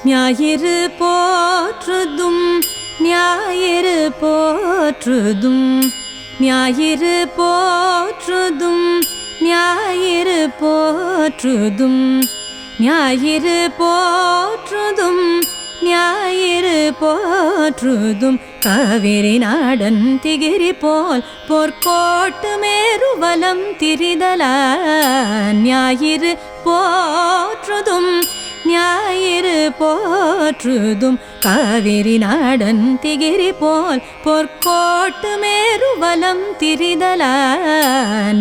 ஞாயிறு போற்றுதும் ஞாயிறு போற்றுதும் ஞாயிறு போற்றுதும் ஞாயிறு போற்றுதும் ஞாயிறு போற்றுதும் ஞாயிறு போற்றுதும் காவிரி நாடன் திகிரி போல் பொற்கோட்டு மேருவலம் திரிதலா ஞாயிறு போற்றுதும் ஞாயிறு போற்றுதும் காவிரி நாடன் திகிரி போல் பொற்கோட்டு மேருவலம் திரிதலா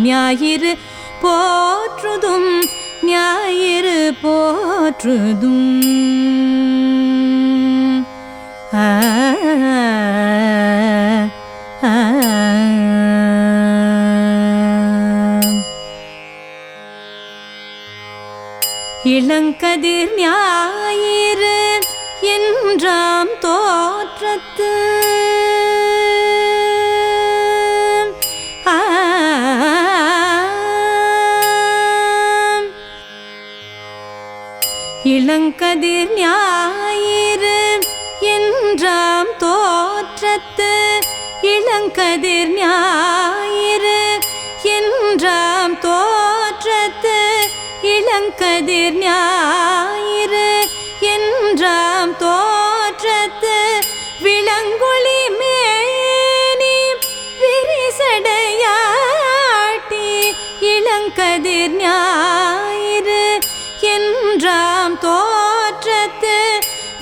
ஞாயிறு போற்றுதும் ஞாயிறு போற்றுதும் இளங்கதிர் ஞாயிறு என்றாம் தோற்றத்து இளங்கதிர் ஞாயிறு என்றாம் தோற்றத்து இளங்கதிர் ஞாயிறு என்றாம் தோற்றத்து இளங்கதிர் ஞாயிறு என்றாம் தோற்றத்து விளங்கொளி மேனி விரிசடையாட்டி இளங்கதிர் ஞாயிறு என்றாம் தோற்றத்து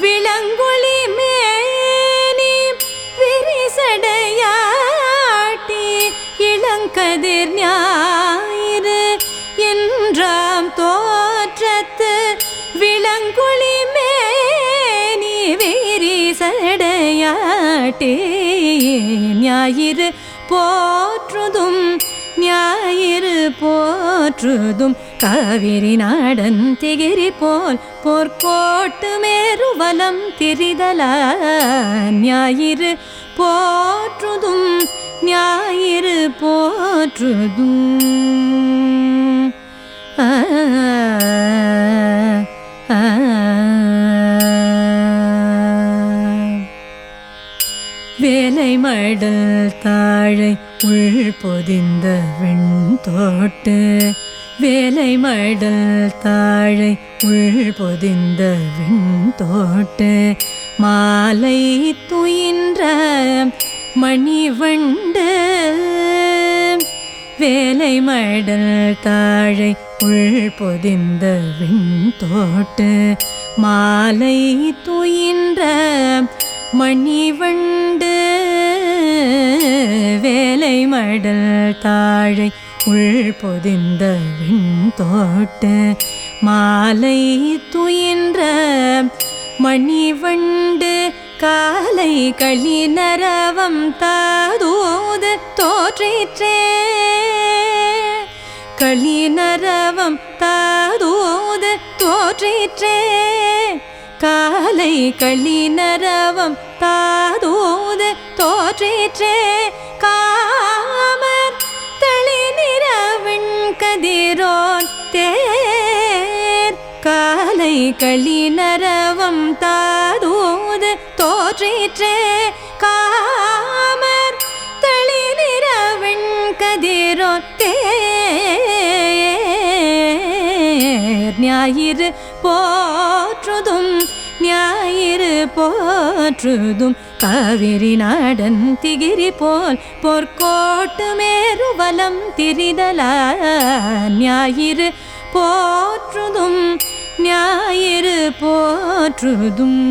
விளங்கொளி மேனி விரிசடையாட்டி இளங்கதிர் ஞாயிறு என்றாம் தோற்றத்து விளங்கொளி மேனி விரிசடையாட்டி ஞாயிறு போற்றுதும் ஞாயிறு போற்றுதும் காவிரி நாடன் திகிரி போல் பொற்கோட்டு மேருவலம் திரிதலா ஞாயிறு போற்றுதும் ஞாயிறு போற்றுதும் வேலை மடல் தாழை உள் பொதிந்த வெண்தோட்டு வேலை மடல் தாழை உள் பொதிந்த வெண்தோட்டு மாலை துயின்ற மணிவண்டு வேலை மடல் தாழை உள் பொதிந்த வெண்தோட்டு மாலை துயின்ற மணிவண்டு வேலை மடல் தாழை உள் பொதிந்த வெண்தோட்டு மாலை துயின்ற மணிவண்டு காலை களி நரவம் தாதூது தோற்றிற்றே களி நரவம் தாதூது தோற்றிற்றே காலை களி நரவம் தாதூது தோற்றிற்றே காமர் தளி நிறவெண் கதிரோன் தேர் காலை களி நரவம் தாதூது தோற்றிற்றே காமர் தளி நிறவெண் கதிரோன் தேர் ஞாயிறு போற்றுதும் ஞாயிறு போற்றுதும் காவிரி நாடன் திகிரி போல் பொற்கோட்டு மேருவலம் திரிதலா ஞாயிறு போற்றுதும் ஞாயிறு போற்றுதும்